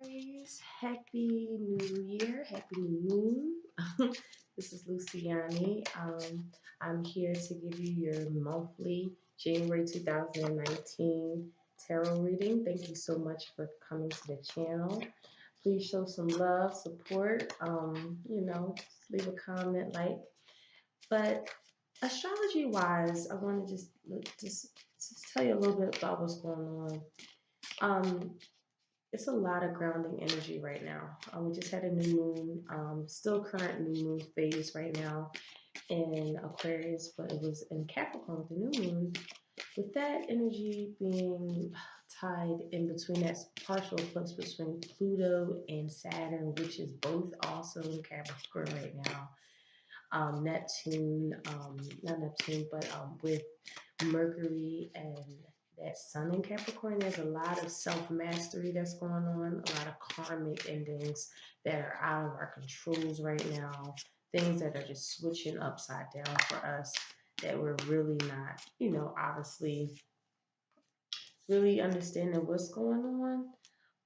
Aries, happy new year, happy new moon. This is Luciani. I'm here to give you your monthly January 2019 tarot reading. Thank you so much for coming to the channel. Please show some love, support. Just leave a comment, like. But astrology wise, I want to just tell you a little bit about what's going on. It's a lot of grounding energy right now. We just had a new moon, still current new moon phase right now in Aquarius, but it was in Capricorn with the new moon. With that energy being tied in between that partial eclipse between Pluto and Saturn, which is both also in Capricorn right now. Neptune, not Neptune, but with Mercury and that Sun in Capricorn, there's a lot of self-mastery that's going on, a lot of karmic endings that are out of our controls right now, things that are just switching upside down for us that we're really not, obviously really understanding what's going on.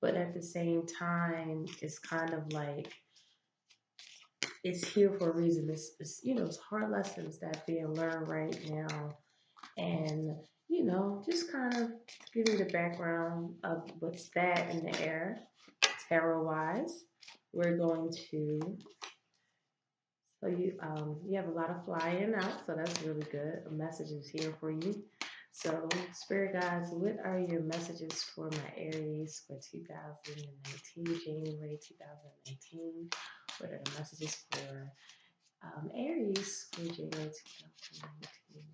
But at the same time, it's kind of like it's here for a reason. It's hard lessons that are being learned right now. And, just kind of give you the background of what's that in the air, tarot-wise. We're going to, so you have a lot of flying out, so that's really good. A message is here for you. So, Spirit guides, what are your messages for my Aries for 2019, January 2019? What are the messages for Aries for January 2019?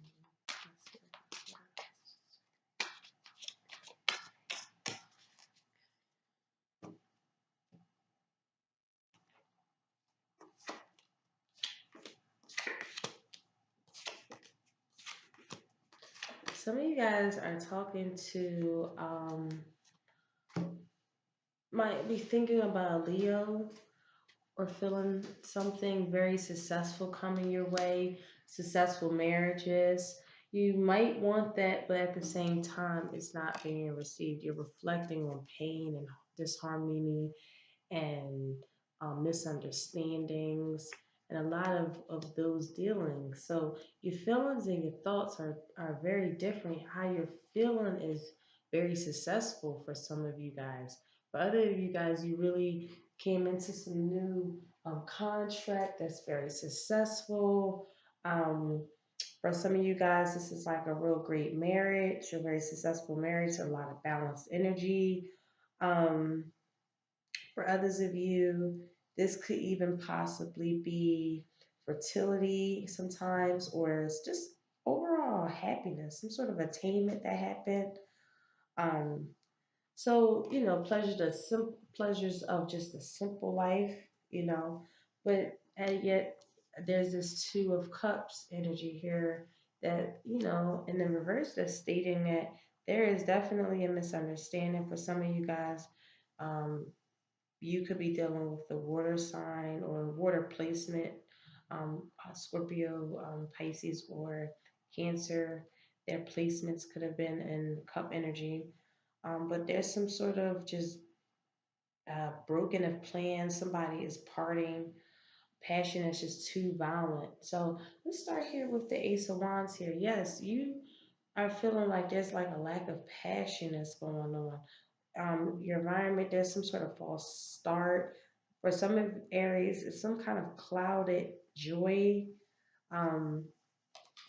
Some of you guys are talking to, might be thinking about a Leo or feeling something very successful coming your way, successful marriages. You might want that, but at the same time, it's not being received. You're reflecting on pain and disharmony and misunderstandings and a lot of those dealings. So your feelings and your thoughts are very different. How you're feeling is very successful for some of you guys. For other of you guys, you really came into some new contract that's very successful. Um, for some of you guys, this is like a real great marriage, a very successful marriage, a lot of balanced energy. Um, for others of you, this could even possibly be fertility sometimes, or it's just overall happiness, some sort of attainment that happened. Um, pleasures of just a simple life, but and yet there's this Two of Cups energy here that, in the reverse, that's stating that there is definitely a misunderstanding for some of you guys. Um, you could be dealing with the water sign or water placement, Scorpio, Pisces, or Cancer. Their placements could have been in cup energy. But there's some sort of just broken of plans. Somebody is parting. Passion is just too violent. So let's start here with the Ace of Wands here. Yes, you are feeling like there's like a lack of passion that's going on. Your environment, there's some sort of false start. For some of Aries, it's some kind of clouded joy, um,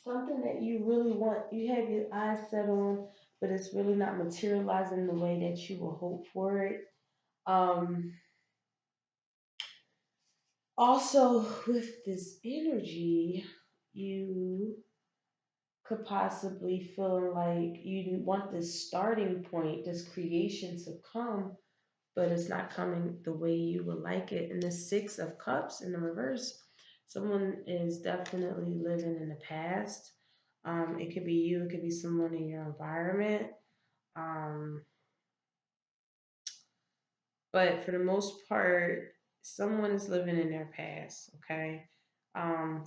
something that you really want, you have your eyes set on, but it's really not materializing the way that you will hope for it. Um, Also, with this energy, you could possibly feel like you want this starting point, this creation to come, but it's not coming the way you would like it. And the Six of Cups in the reverse, someone is definitely living in the past. It could be you, it could be someone in your environment. Um, but for the most part, someone is living in their past, okay?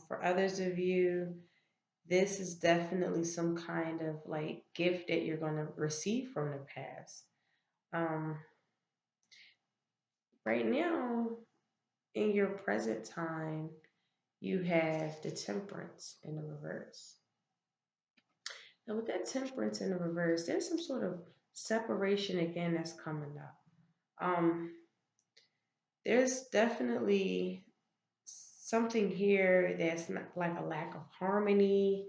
For others of you, this is definitely some kind of like gift that you're going to receive from the past. Um, Right now, in your present time, you have the temperance in the reverse. Now, with that temperance in the reverse, there's some sort of separation again that's coming up. Um, there's definitely something here that's not like a lack of harmony,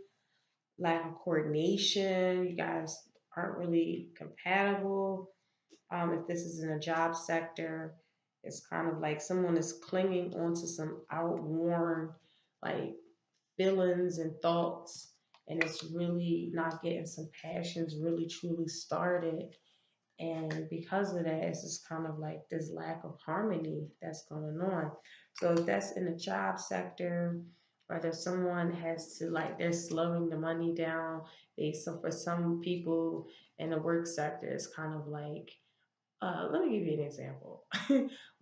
lack of coordination. You guys aren't really compatible. If this is in a job sector, it's kind of like someone is clinging onto some outworn, like feelings and thoughts, and it's really not getting some passions really truly started. And because of that, it's just kind of like this lack of harmony that's going on. So if that's in the job sector, whether someone has to like they're slowing the money down, so for some people in the work sector, it's kind of like let me give you an example.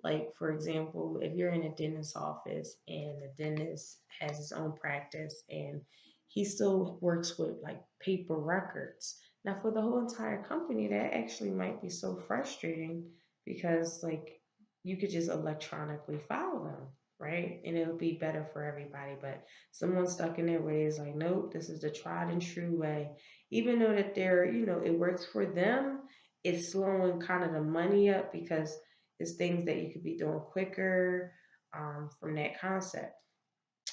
Like, for example, if you're in a dentist's office and the dentist has his own practice and he still works with like paper records. Now, for the whole entire company, that actually might be so frustrating because, like, you could just electronically file them, right? And it'll be better for everybody. But someone stuck in their ways, like, nope, this is the tried and true way. Even though that it works for them, it's slowing kind of the money up because it's things that you could be doing quicker from that concept.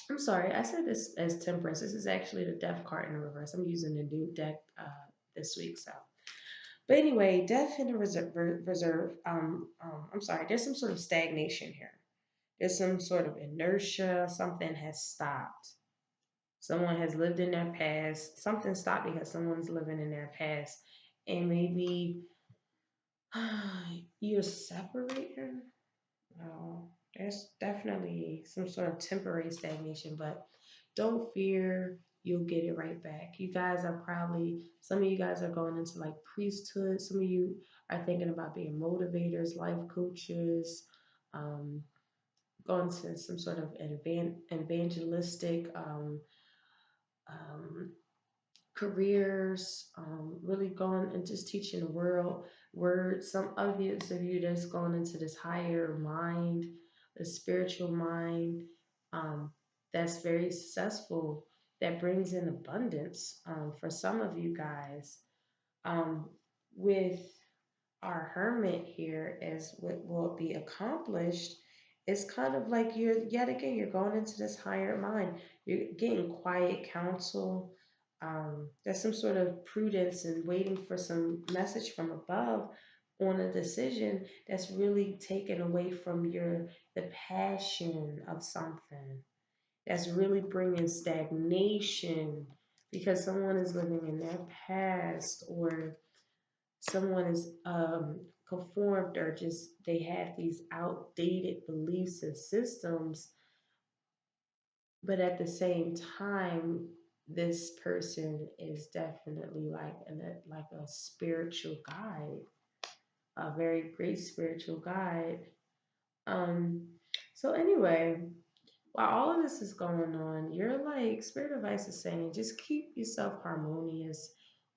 I'm sorry, I said this as temperance. This is actually the death card in the reverse. I'm using the new deck this week, so. But anyway, death in the reserve. I'm sorry. There's some sort of stagnation here. There's some sort of inertia. Something has stopped. Someone has lived in their past. Something stopped because someone's living in their past, and maybe you're separating. No, there's definitely some sort of temporary stagnation, but don't fear, you'll get it right back. You guys are probably, some of you guys are going into like priesthood. Some of you are thinking about being motivators, life coaches, um, going to some sort of evangelistic um, careers, really going and just teaching the world word. Some obvious of you that's going into this higher mind, the spiritual mind, that's very successful, that brings in abundance for some of you guys. With our hermit here as what will be accomplished, it's kind of like you're yet again you're going into this higher mind. You're getting quiet counsel. There's some sort of prudence and waiting for some message from above on a decision that's really taken away from the passion of something. That's really bringing stagnation because someone is living in their past, or someone is conformed, or just they have these outdated beliefs and systems, but at the same time this person is definitely like a spiritual guide, a very great spiritual guide. um so anyway, while all of this is going on, you're like, spirit advice is saying, just keep yourself harmonious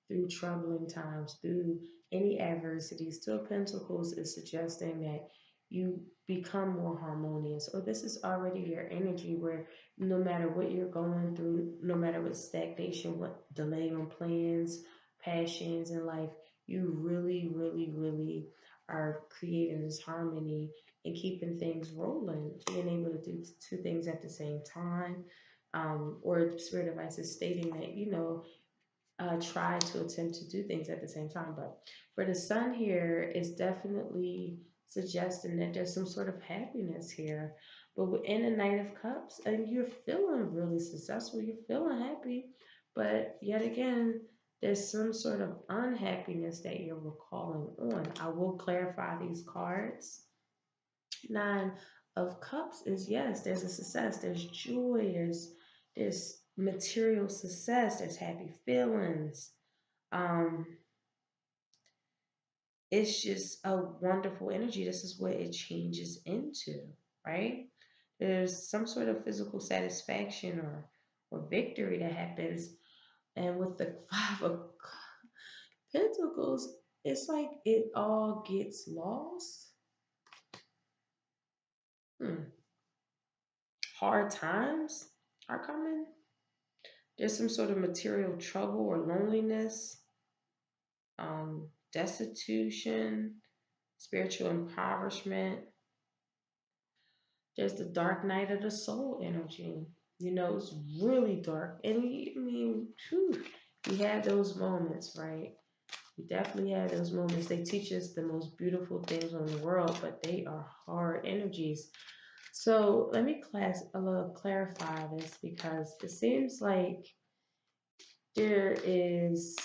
through troubling times, through any adversities. Two of Pentacles is suggesting that you become more harmonious, or this is already your energy where no matter what you're going through, no matter what stagnation, what delay on plans, passions in life, you really, really, really are creating this harmony and keeping things rolling, being able to do two things at the same time. Or spirit advice is stating that, try to attempt to do things at the same time. But for the sun here, it's definitely suggesting that there's some sort of happiness here. But within the Knight of Cups, and you're feeling really successful, you're feeling happy, but yet again, there's some sort of unhappiness that you're recalling on. I will clarify these cards. Nine of Cups is, yes, there's a success, there's joy, there's material success, there's happy feelings. Um, it's just a wonderful energy. This is what it changes into, right? There's some sort of physical satisfaction or victory that happens. And with the Five of Pentacles, it's like it all gets lost. Hard times are coming. There's some sort of material trouble or loneliness, destitution, spiritual impoverishment. There's the dark night of the soul energy. You know, it's really dark. And I mean, whew, we have those moments, right? We definitely have those moments. They teach us the most beautiful things in the world, but they are hard energies. So let me a little clarify this because it seems like there is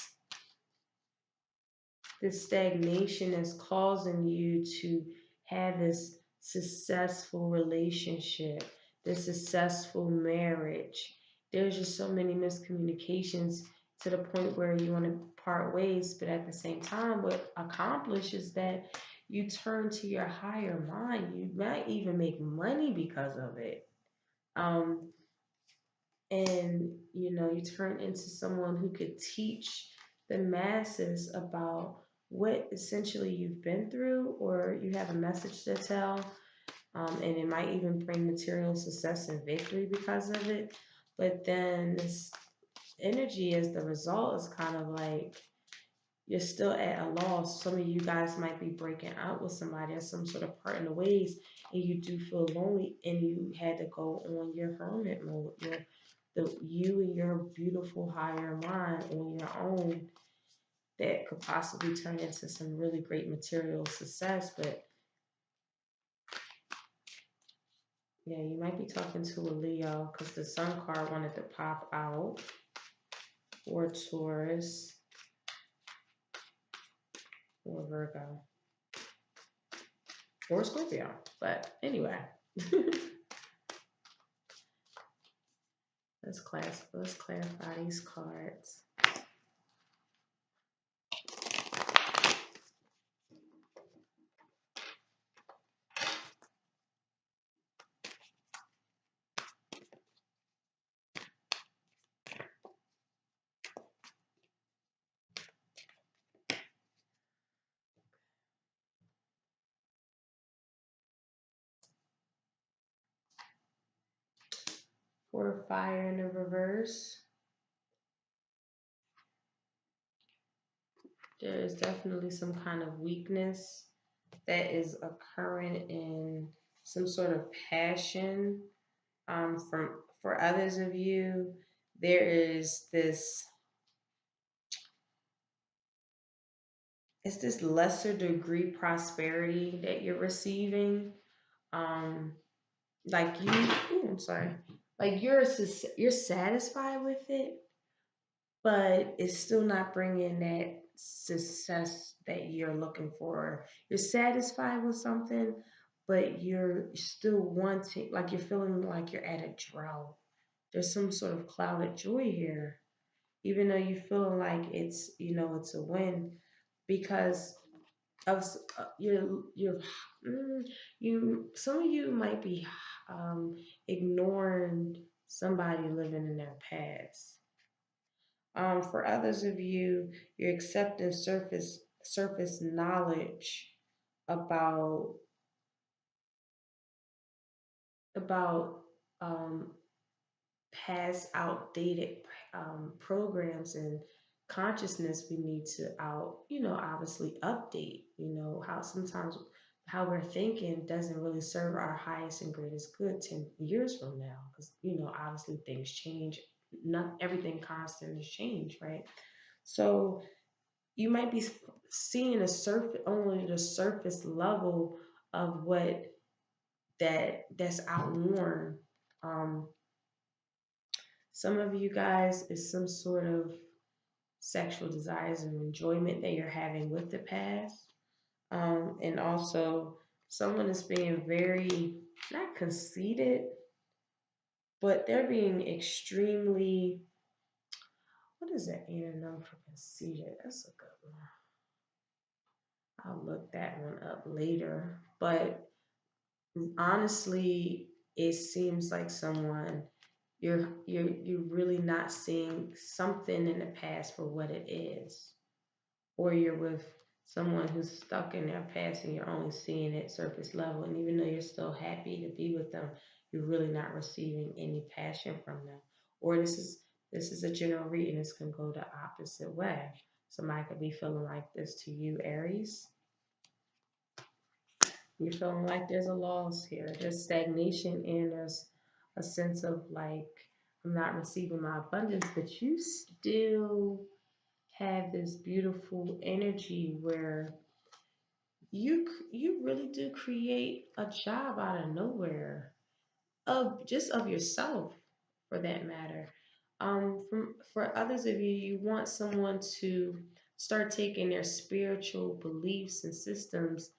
this stagnation that's causing you to have this successful relationship, this successful marriage. There's just so many miscommunications to the point where you want to part ways, but at the same time, what accomplishes that you turn to your higher mind. You might even make money because of it. Um, and you turn into someone who could teach the masses about what essentially you've been through, or you have a message to tell, and it might even bring material success and victory because of it. But then this energy as the result is kind of like you're still at a loss. Some of you guys might be breaking out with somebody or some sort of part in the ways, and you do feel lonely, and you had to go on your hermit mode, you and your beautiful higher mind on your own that could possibly turn into some really great material success. But yeah, you might be talking to a Leo because the Sun card wanted to pop out, or Taurus, or Virgo, or Scorpio. But anyway, let's clarify these cards. For fire in the reverse, there is definitely some kind of weakness that is occurring in some sort of passion. From for others of you, there is this it's this lesser degree prosperity that you're receiving. Um, like I'm sorry, like you're satisfied with it, but it's still not bringing that success that you're looking for. You're satisfied with something, but you're still wanting, like you're feeling like you're at a drought. There's some sort of clouded joy here, even though you feeling like it's a win because of some of you might be ignoring somebody living in their past. For others of you, you're accepting surface knowledge about about um, past outdated programs and consciousness we need to obviously update. How sometimes how we're thinking doesn't really serve our highest and greatest good 10 years from now, because obviously things change. Not everything constant is change, right? So you might be seeing only the surface level of what that's outworn. Um, some of you guys is some sort of sexual desires and enjoyment that you're having with the past, and also someone is being very not conceited, but they're being extremely. What is that antonym for conceited? That's a good one. I'll look that one up later. But honestly, it seems like someone you're really not seeing something in the past for what it is, or you're with Someone who's stuck in their past and you're only seeing it surface level. And even though you're still happy to be with them, you're really not receiving any passion from them. Or this is a general reading. This can go the opposite way. Somebody could be feeling like this to you, Aries. You're feeling like there's a loss here. There's stagnation and there's a sense of like, I'm not receiving my abundance, but you still have this beautiful energy where you really do create a job out of nowhere, of yourself, for that matter. For others of you, you want someone to start taking their spiritual beliefs and systems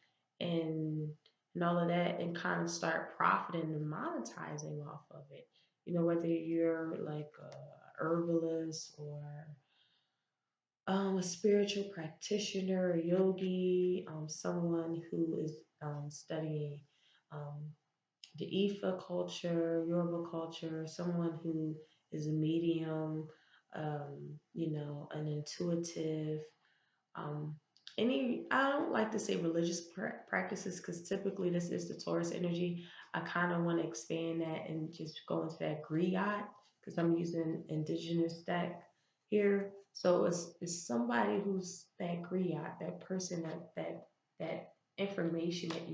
and and all of that and kind of start profiting and monetizing off of it. Whether you're like a herbalist or a spiritual practitioner, a yogi, someone who is studying um, the Ifa culture, Yoruba culture, someone who is a medium, an intuitive, um, I don't like to say religious practices because typically this is the Taurus energy. I kind of want to expand that and just go into that griot because I'm using indigenous deck here. So it's somebody who's that griot, that person that information that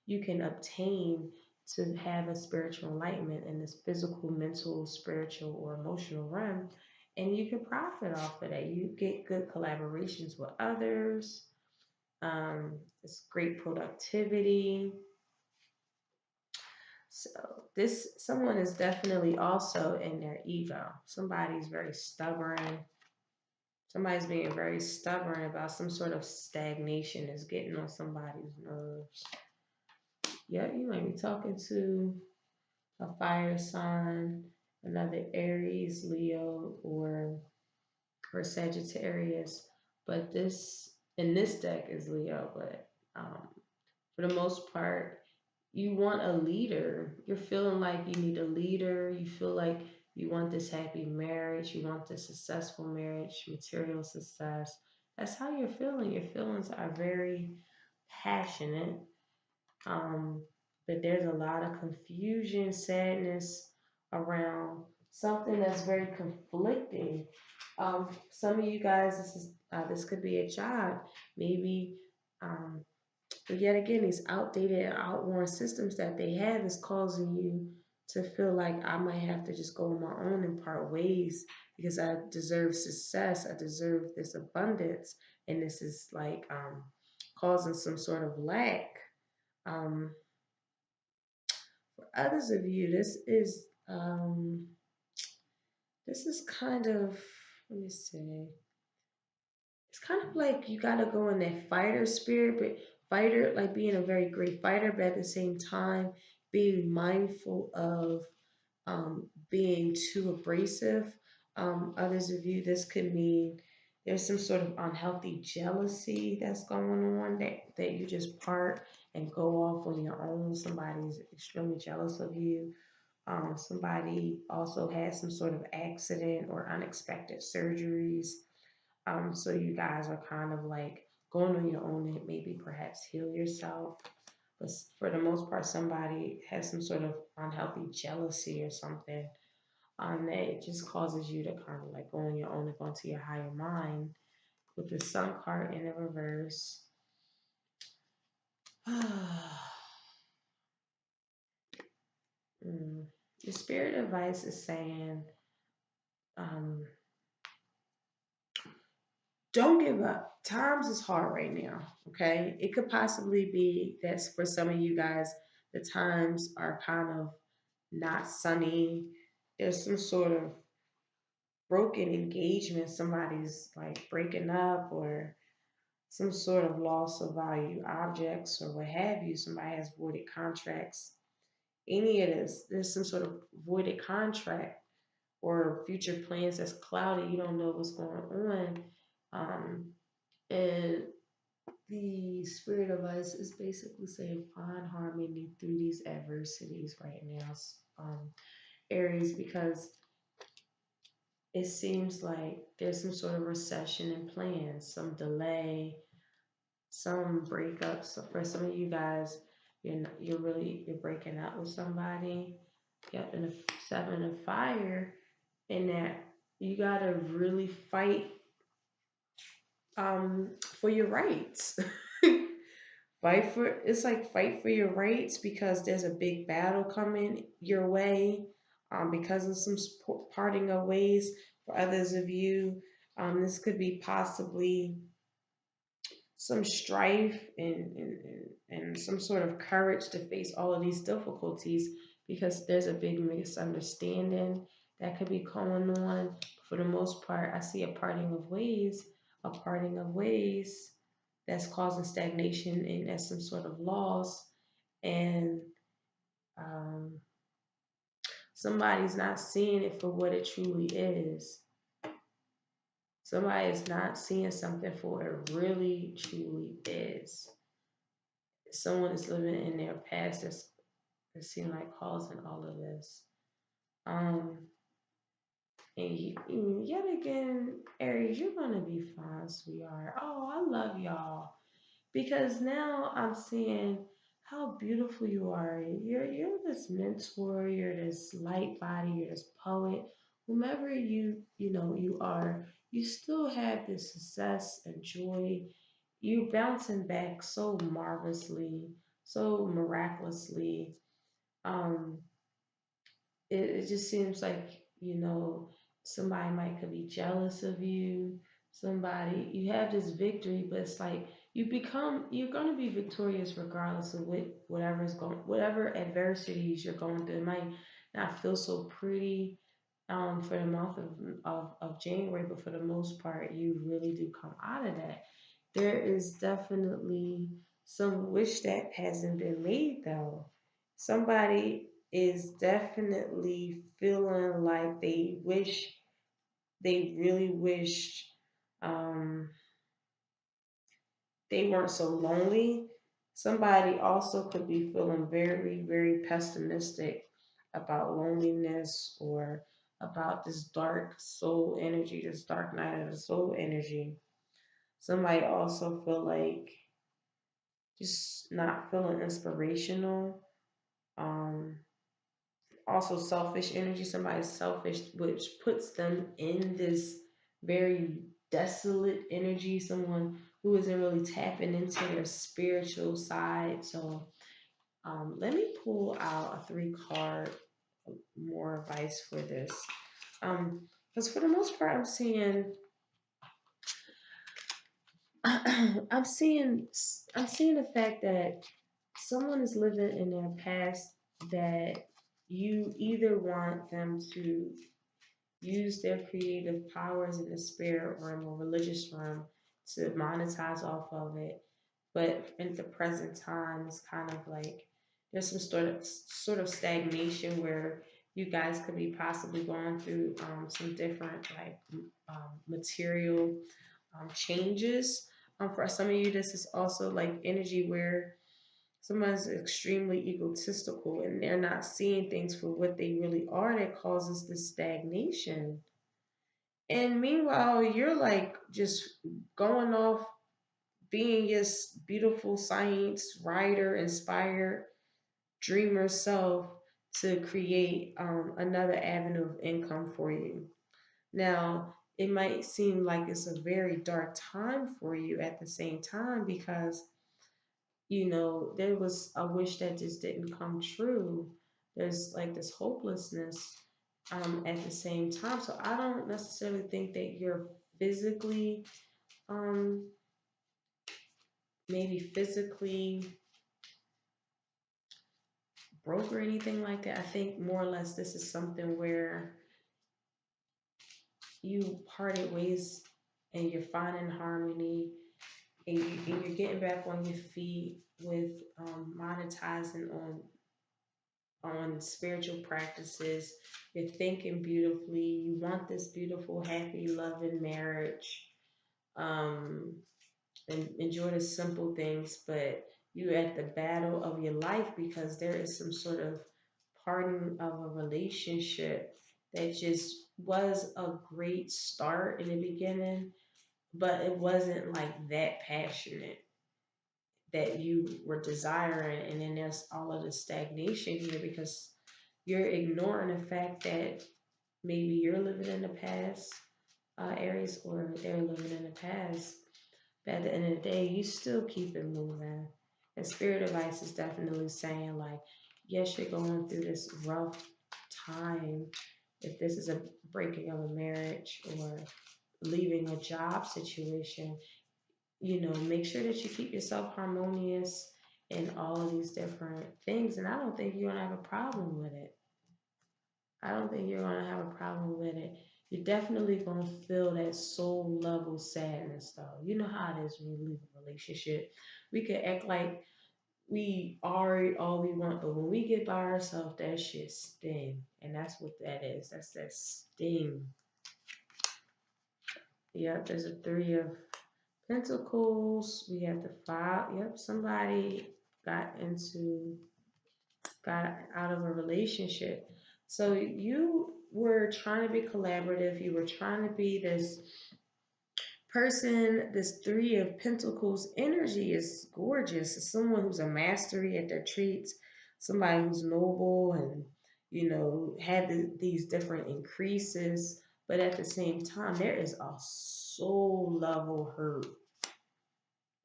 you can obtain to have a spiritual enlightenment in this physical, mental, spiritual, or emotional realm, and you can profit off of that. You get good collaborations with others. It's great productivity. So this someone is definitely also in their ego. Somebody's very stubborn. Somebody's being very stubborn about some sort of stagnation is getting on somebody's nerves. Yeah, you might be talking to a fire sign, another Aries, Leo, or Sagittarius, but this in this deck is Leo. But for the most part, you want a leader. You're feeling like you need a leader. You feel like you want this happy marriage. You want this successful marriage, material success. That's how you're feeling. Your feelings are very passionate. Um, but there's a lot of confusion, sadness around something that's very conflicting. Some of you guys, this could be a job, maybe. But yet again, these outdated and outworn systems that they have is causing you to feel like I might have to just go on my own and part ways because I deserve success, I deserve this abundance, and this is like causing some sort of lack. Um, for others of you, this is kind of, let me see, it's kind of like you got to go in that fighter spirit, but fighter, like being a very great fighter, but at the same time, being mindful of being too abrasive. Others of you, this could mean there's some sort of unhealthy jealousy that's going on that you just part and go off on your own. Somebody's extremely jealous of you. Somebody also has some sort of accident or unexpected surgeries, so you guys are kind of like going on your own and maybe perhaps heal yourself. But for the most part, somebody has some sort of unhealthy jealousy or something that it just causes you to kind of like go on your own and go into your higher mind. With the Sun card in the reverse, the spirit advice is saying, um, don't give up. Times is hard right now. Okay. It could possibly be that for some of you guys, the times are kind of not sunny. There's some sort of broken engagement. Somebody's like breaking up or some sort of loss of value objects or what have you. Somebody has voided contracts. Any of this, there's some sort of voided contract or future plans that's cloudy. You don't know what's going on. And the spirit of us is basically saying find harmony through these adversities right now, Aries, because it seems like there's some sort of recession in plans, some delay, some breakups. So for some of you guys, you're breaking up with somebody. Yep, and the seven of fire, and that you gotta really fight for your rights. Fight for your rights because there's a big battle coming your way, because of some parting of ways for others of you. This could be possibly some strife and some sort of courage to face all of these difficulties because there's a big misunderstanding that could be going on. For the most part, I see a parting of ways that's causing stagnation and as some sort of loss. And um, somebody's not seeing it for what it truly is. Somebody is not seeing something for what it really truly is. Someone is living in their past that seem like causing all of this. Um, and yet again, Aries, you're gonna be fine, sweetheart. Oh, I love y'all because now I'm seeing how beautiful you are. You're this mentor. You're this light body. You're this poet. Whomever you are, you still have this success and joy. You bouncing back so marvelously, so miraculously. Um, it just seems like somebody might could be jealous of you. Somebody you have this victory, but it's like you're going to be victorious regardless of whatever adversities you're going through. It might not feel so pretty for the month of January, but for the most part you really do come out of that. There is definitely some wish that hasn't been made though. Somebody is definitely feeling like they really wished um, they weren't so lonely. Somebody also could be feeling very, very pessimistic about loneliness or about this dark soul energy, this dark night of the soul energy. Somebody also feel like just not feeling inspirational. Um, Also selfish energy. Somebody's selfish, which puts them in this very desolate energy. Someone who isn't really tapping into their spiritual side. So let me pull out a 3 card more advice for this. Because for the most part, I'm seeing I'm seeing the fact that someone is living in their past that you either want them to use their creative powers in the spirit realm or religious realm to monetize off of it. But in the present time, it's kind of like there's some sort of stagnation where you guys could be possibly going through some different material changes. For some of you, this is also like energy where someone's extremely egotistical and they're not seeing things for what they really are that causes this stagnation. And meanwhile, you're like just going off being this beautiful science writer, inspired dreamer self to create another avenue of income for you. Now, it might seem like it's a very dark time for you at the same time because there was a wish that just didn't come true. There's like this hopelessness at the same time. So I don't necessarily think that you're physically, um, maybe physically broke or anything like that. I think more or less this is something where you parted ways and you're finding harmony and you're getting back on your feet with monetizing on spiritual practices. You're thinking beautifully. You want this beautiful, happy, loving marriage. Um, and enjoy the simple things, but you're at the battle of your life because there is some sort of parting of a relationship that just was a great start in the beginning, but it wasn't like that passionate. that you were desiring, and then there's all of the stagnation here because you're ignoring the fact that maybe you're living in the past, Aries, or they're living in the past. But at the end of the day, you still keep it moving. And spirit advice is definitely saying, like, yes, you're going through this rough time. If this is a breaking of a marriage or leaving a job situation, make sure that you keep yourself harmonious in all of these different things. And I don't think you're going to have a problem with it. I don't think you're going to have a problem with it. You're definitely going to feel that soul level sadness, though. You know how it is when you leave a relationship. We could act like we are all we want, but when we get by ourselves, that shit sting. And that's what that is. That's that sting. Yep, there's a Three of Pentacles. We have the Five. Yep, somebody got out of a relationship. So you were trying to be collaborative. You were trying to be this person. This Three of Pentacles energy is gorgeous. It's someone who's a mastery at their traits, somebody who's noble and, had these different increases. But at the same time, there is a soul level hurt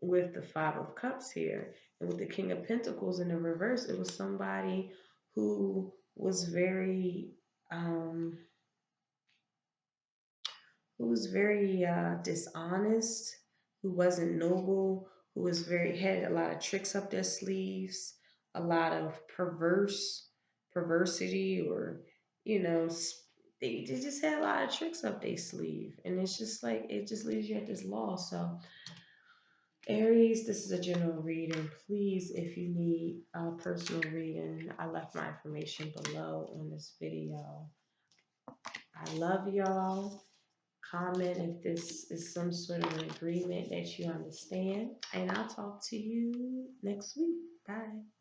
with the Five of Cups here. And with the King of Pentacles in the reverse, it was somebody who was um, very dishonest, who wasn't noble, who was had a lot of tricks up their sleeves, a lot of perversity, or they just had a lot of tricks up their sleeve, and it's just like it just leaves you at this loss. So Aries, this is a general reading. Please, if you need a personal reading, I left my information below on this video. I love y'all. Comment if this is some sort of an agreement that you understand. And I'll talk to you next week. Bye.